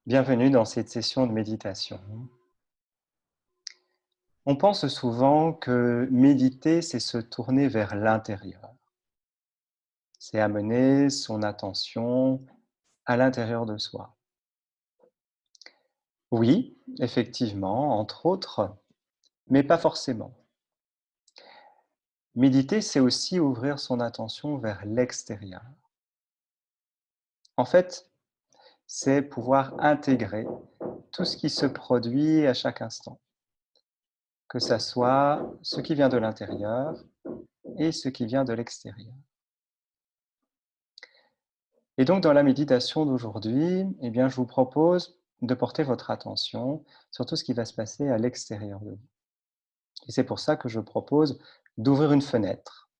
Bienvenue dans cette session de méditation. On pense souvent que méditer, c'est se tourner vers l'intérieur. C'est amener son attention à l'intérieur de soi. Oui, effectivement, entre autres, mais pas forcément. Méditer, c'est aussi ouvrir son attention vers l'extérieur. En fait, c'est pouvoir intégrer tout ce qui se produit à chaque instant, que ça soit ce qui vient de l'intérieur et ce qui vient de l'extérieur. Et donc, dans la méditation d'aujourd'hui, eh bien, je vous propose de porter votre attention sur tout ce qui va se passer à l'extérieur de vous. Et c'est pour ça que je propose d'ouvrir une fenêtre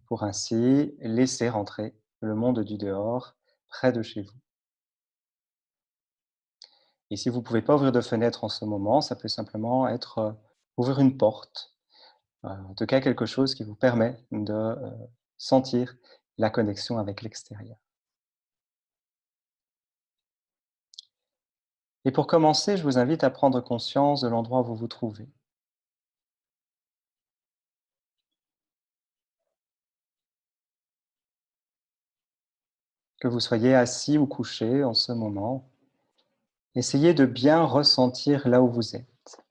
pour ainsi laisser rentrer le monde du dehors près de chez vous. Et si vous ne pouvez pas ouvrir de fenêtre en ce moment, ça peut simplement être ouvrir une porte, en tout cas quelque chose qui vous permet de sentir la connexion avec l'extérieur. Et pour commencer, je vous invite à prendre conscience de l'endroit où vous vous trouvez. Que vous soyez assis ou couché en ce moment, essayez de bien ressentir là où vous êtes.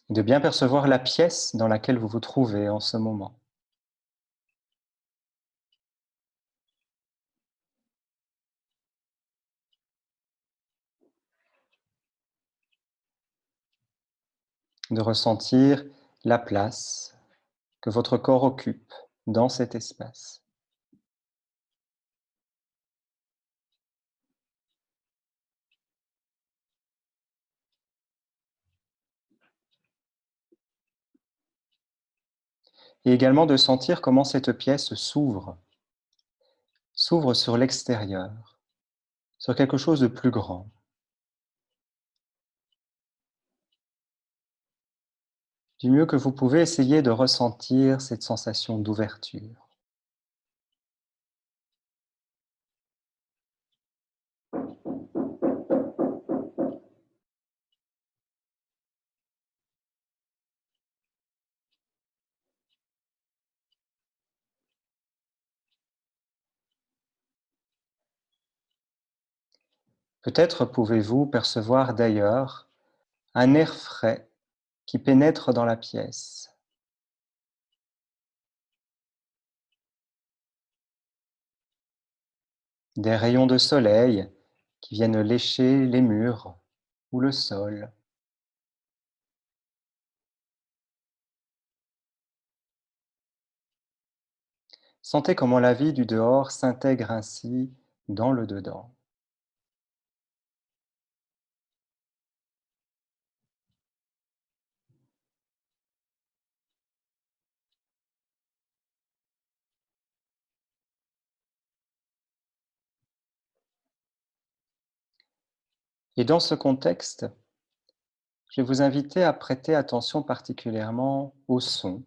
De bien percevoir la pièce dans laquelle vous vous trouvez en ce moment. De ressentir la place que votre corps occupe dans cet espace. Et également de sentir comment cette pièce s'ouvre sur l'extérieur, sur quelque chose de plus grand. Du mieux que vous pouvez, essayez de ressentir cette sensation d'ouverture. Peut-être pouvez-vous percevoir d'ailleurs un air frais qui pénètre dans la pièce. Des rayons de soleil qui viennent lécher les murs ou le sol. Sentez comment la vie du dehors s'intègre ainsi dans le dedans. Et dans ce contexte, je vais vous inviter à prêter attention particulièrement au son,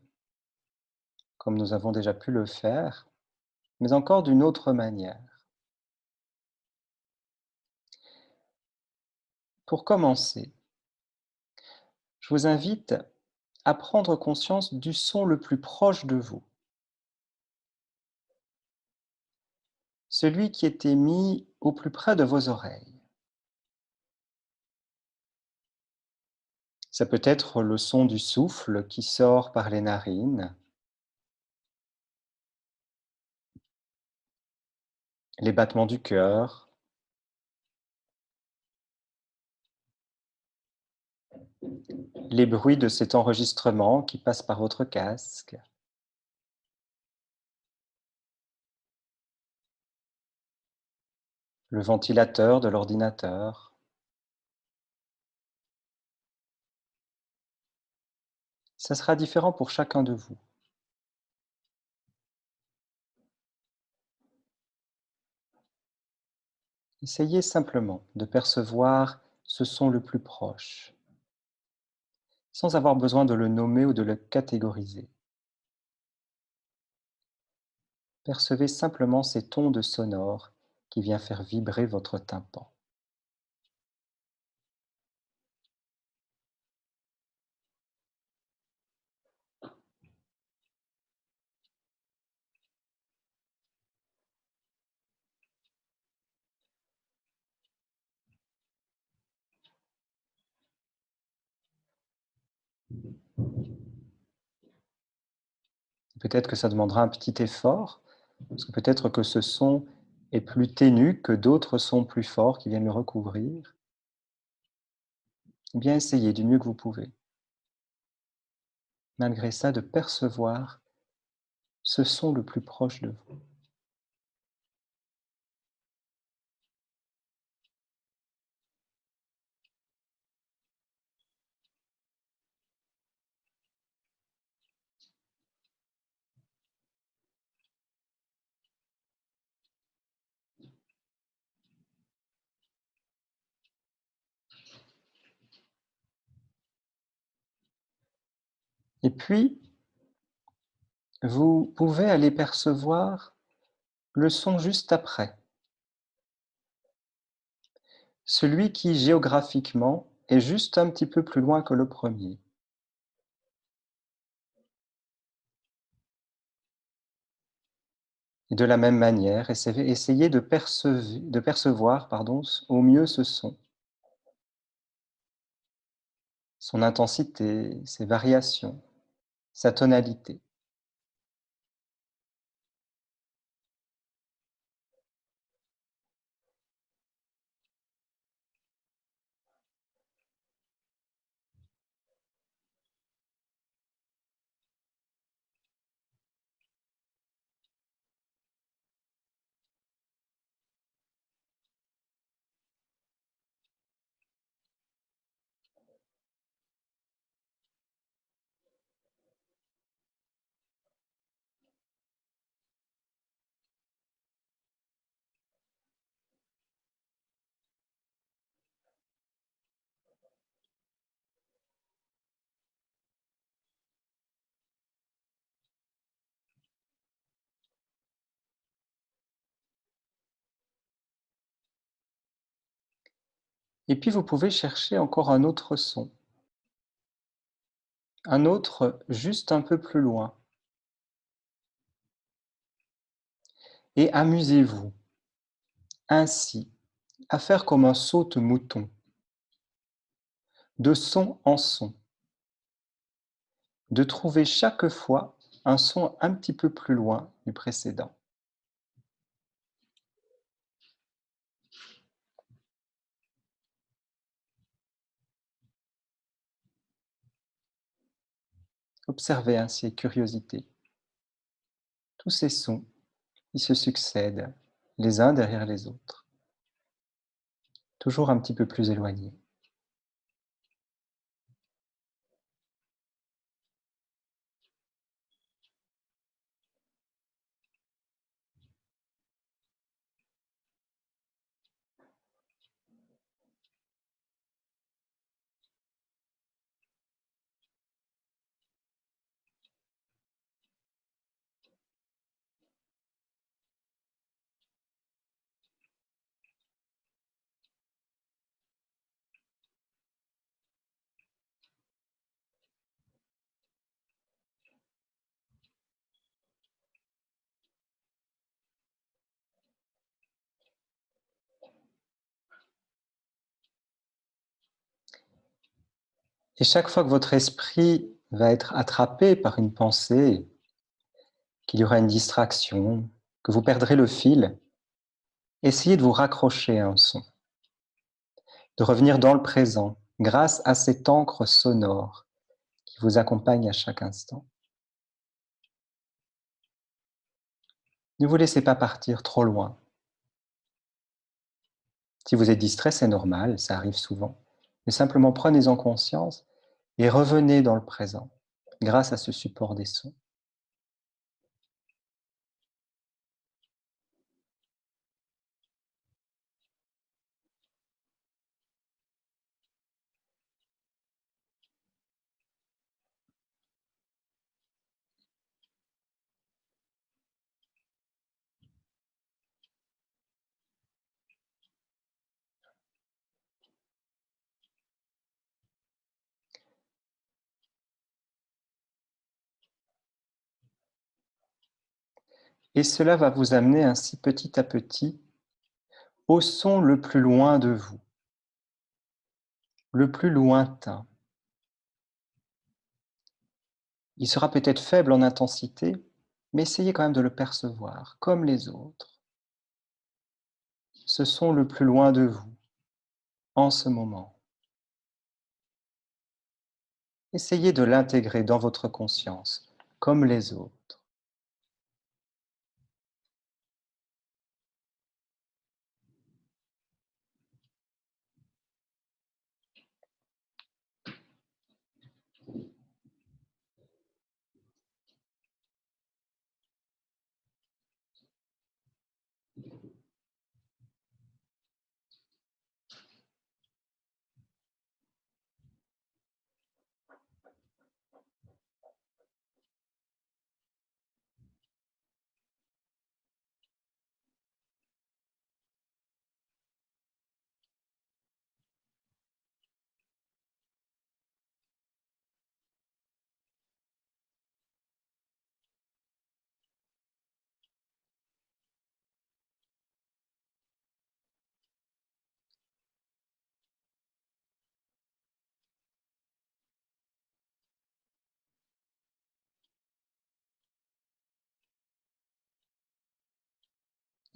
comme nous avons déjà pu le faire, mais encore d'une autre manière. Pour commencer, je vous invite à prendre conscience du son le plus proche de vous, celui qui est émis au plus près de vos oreilles. Ça peut être le son du souffle qui sort par les narines, les battements du cœur, les bruits de cet enregistrement qui passe par votre casque, le ventilateur de l'ordinateur. Ça sera différent pour chacun de vous. Essayez simplement de percevoir ce son le plus proche. sans avoir besoin de le nommer ou de le catégoriser. Percevez simplement ces ondes sonores qui viennent faire vibrer votre tympan. Peut-être que ça demandera un petit effort, parce que peut-être que ce son est plus ténu que d'autres sons plus forts qui viennent le recouvrir. Bien essayez du mieux que vous pouvez. Malgré ça, de percevoir ce son le plus proche de vous. Et puis, vous pouvez aller percevoir le son juste après, celui qui géographiquement est juste un petit peu plus loin que le premier. Et de la même manière, essayez de percevoir au mieux ce son, son intensité, ses variations, sa tonalité. Et puis vous pouvez chercher encore un autre son, un autre juste un peu plus loin, et amusez-vous ainsi à faire comme un saute-mouton, de son en son, de trouver chaque fois un son un petit peu plus loin du précédent. Observez ainsi avec curiosité tous ces sons qui se succèdent les uns derrière les autres, toujours un petit peu plus éloignés. Et chaque fois que votre esprit va être attrapé par une pensée, qu'il y aura une distraction, que vous perdrez le fil, essayez de vous raccrocher à un son, de revenir dans le présent grâce à cette encre sonore qui vous accompagne à chaque instant. Ne vous laissez pas partir trop loin. Si vous êtes distrait, c'est normal, ça arrive souvent. Mais simplement prenez-en conscience et revenez dans le présent grâce à ce support des sons. Et cela va vous amener ainsi petit à petit au son le plus loin de vous, le plus lointain. Il sera peut-être faible en intensité, mais essayez quand même de le percevoir, comme les autres. Ce son le plus loin de vous, en ce moment. Essayez de l'intégrer dans votre conscience, comme les autres.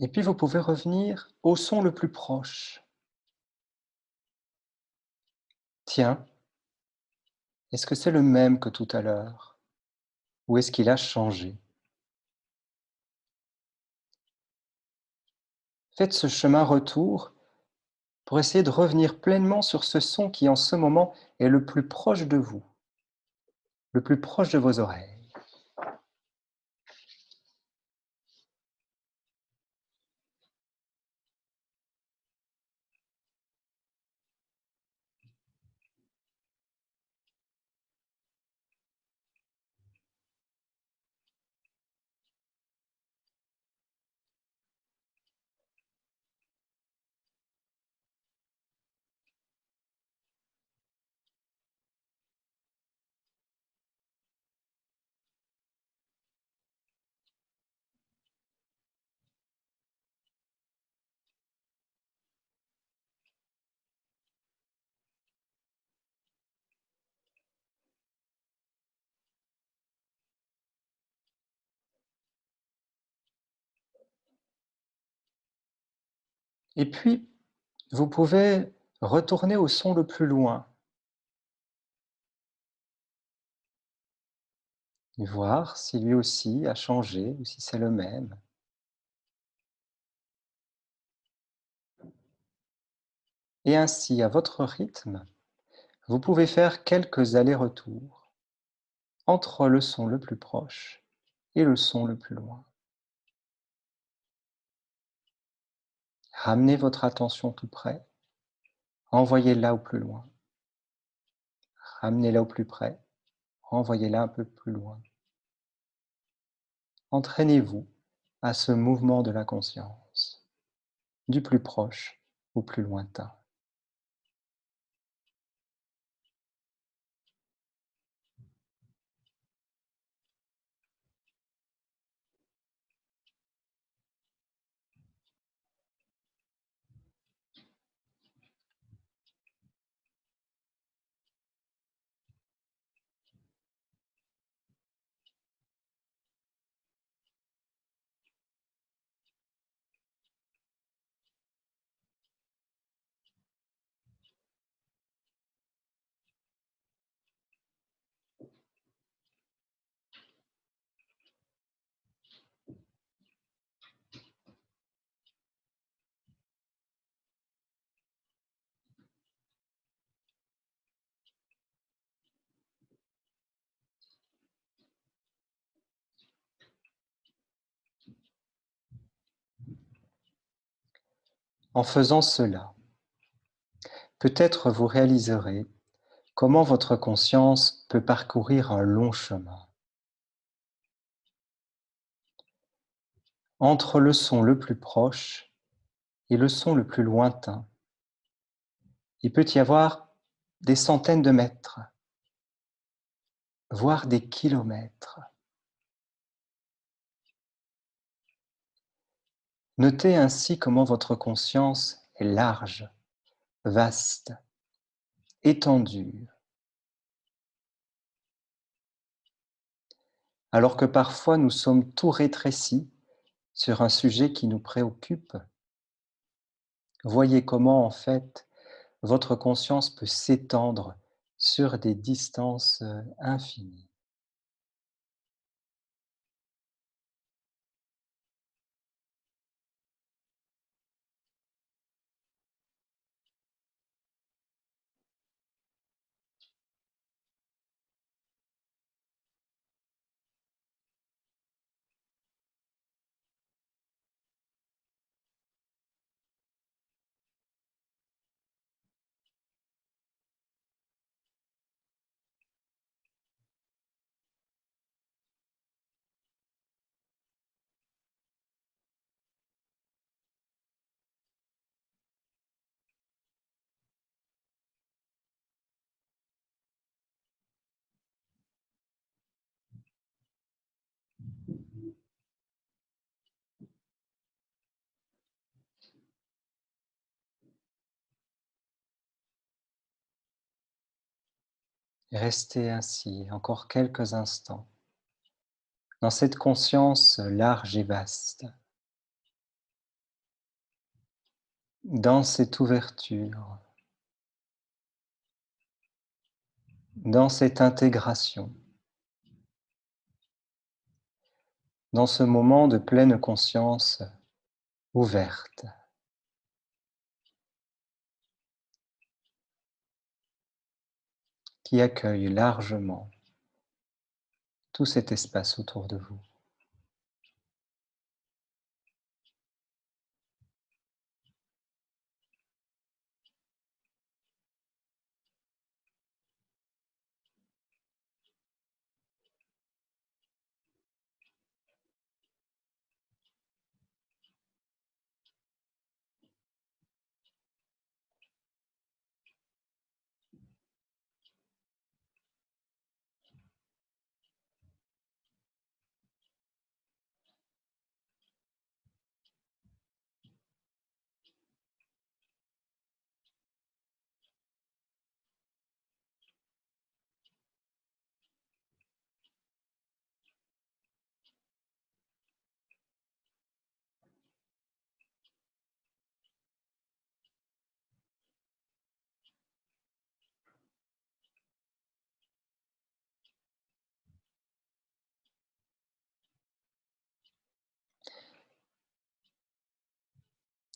Et puis vous pouvez revenir au son le plus proche. Tiens, est-ce que c'est le même que tout à l'heure? Ou est-ce qu'il a changé? Faites ce chemin retour pour essayer de revenir pleinement sur ce son qui, en ce moment, est le plus proche de vous, le plus proche de vos oreilles. Et puis, vous pouvez retourner au son le plus loin et voir si lui aussi a changé ou si c'est le même. Et ainsi, à votre rythme, vous pouvez faire quelques allers-retours entre le son le plus proche et le son le plus loin. Ramenez votre attention tout près, envoyez-la au plus loin. Ramenez-la au plus près, envoyez-la un peu plus loin. Entraînez-vous à ce mouvement de la conscience, du plus proche au plus lointain. En faisant cela, peut-être vous réaliserez comment votre conscience peut parcourir un long chemin. Entre le son le plus proche et le son le plus lointain, il peut y avoir des centaines de mètres, voire des kilomètres. Notez ainsi comment votre conscience est large, vaste, étendue, alors que parfois nous sommes tout rétrécis sur un sujet qui nous préoccupe. Voyez comment, en fait, votre conscience peut s'étendre sur des distances infinies. Restez ainsi encore quelques instants, dans cette conscience large et vaste, dans cette ouverture, dans cette intégration, dans ce moment de pleine conscience ouverte, qui accueille largement tout cet espace autour de vous.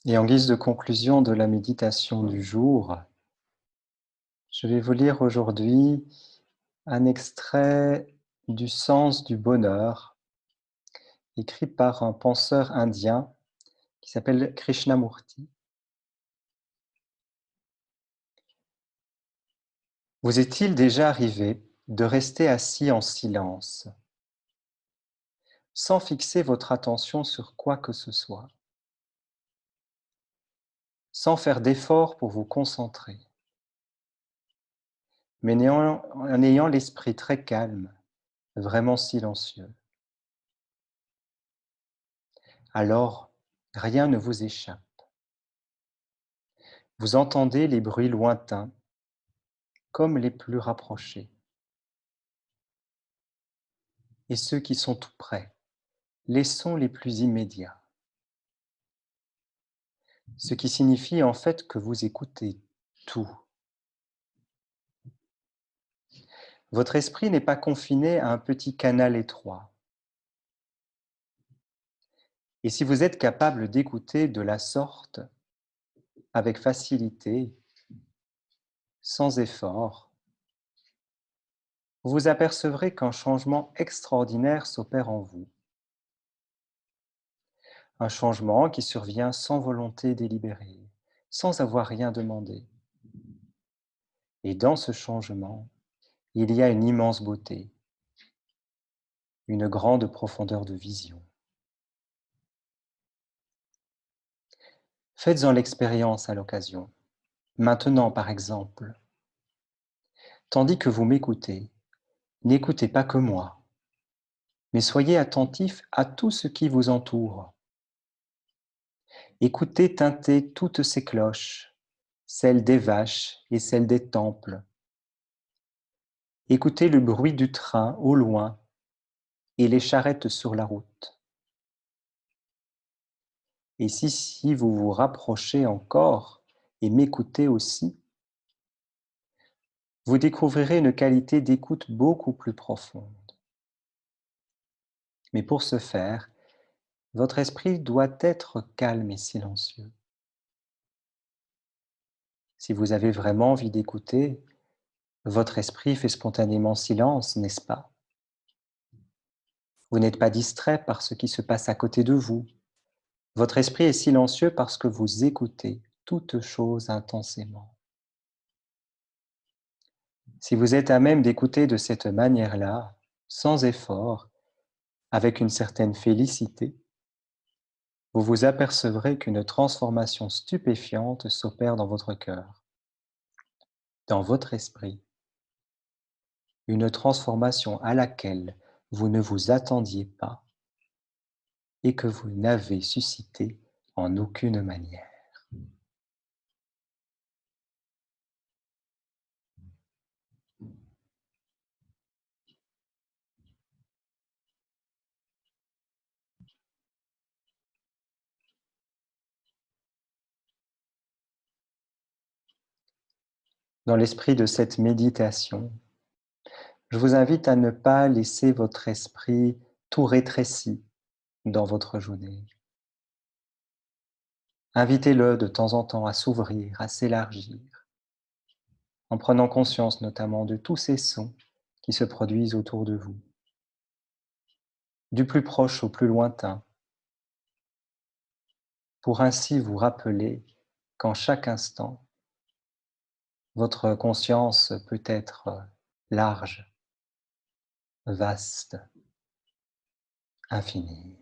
Et en guise de conclusion de la méditation du jour, je vais vous lire aujourd'hui un extrait du Sens du bonheur, écrit par un penseur indien qui s'appelle Krishnamurti. Vous est-il déjà arrivé de rester assis en silence, sans fixer votre attention sur quoi que ce soit, sans faire d'effort pour vous concentrer, mais en ayant l'esprit très calme, vraiment silencieux? Alors, rien ne vous échappe. Vous entendez les bruits lointains comme les plus rapprochés, et ceux qui sont tout près, les sons les plus immédiats, ce qui signifie en fait que vous écoutez tout. Votre esprit n'est pas confiné à un petit canal étroit. Et si vous êtes capable d'écouter de la sorte, avec facilité, sans effort, vous vous apercevrez qu'un changement extraordinaire s'opère en vous. Un changement qui survient sans volonté délibérée, sans avoir rien demandé. Et dans ce changement, il y a une immense beauté, une grande profondeur de vision. Faites-en l'expérience à l'occasion. Maintenant, par exemple, tandis que vous m'écoutez, n'écoutez pas que moi, mais soyez attentif à tout ce qui vous entoure. Écoutez tinter toutes ces cloches, celles des vaches et celles des temples. Écoutez le bruit du train au loin et les charrettes sur la route. Et si vous vous rapprochez encore et m'écoutez aussi, vous découvrirez une qualité d'écoute beaucoup plus profonde. Mais pour ce faire, votre esprit doit être calme et silencieux. Si vous avez vraiment envie d'écouter, votre esprit fait spontanément silence, n'est-ce pas? Vous n'êtes pas distrait par ce qui se passe à côté de vous. Votre esprit est silencieux parce que vous écoutez toute chose intensément. Si vous êtes à même d'écouter de cette manière-là, sans effort, avec une certaine félicité, vous vous apercevrez qu'une transformation stupéfiante s'opère dans votre cœur, dans votre esprit, une transformation à laquelle vous ne vous attendiez pas et que vous n'avez suscité en aucune manière. Dans l'esprit de cette méditation, je vous invite à ne pas laisser votre esprit tout rétréci dans votre journée. Invitez-le de temps en temps à s'ouvrir, à s'élargir, en prenant conscience notamment de tous ces sons qui se produisent autour de vous, du plus proche au plus lointain, pour ainsi vous rappeler qu'en chaque instant, votre conscience peut être large, vaste, infinie.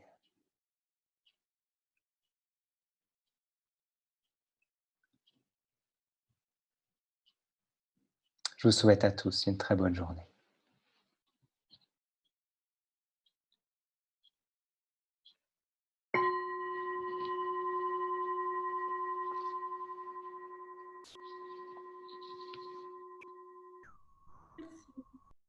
Je vous souhaite à tous une très bonne journée.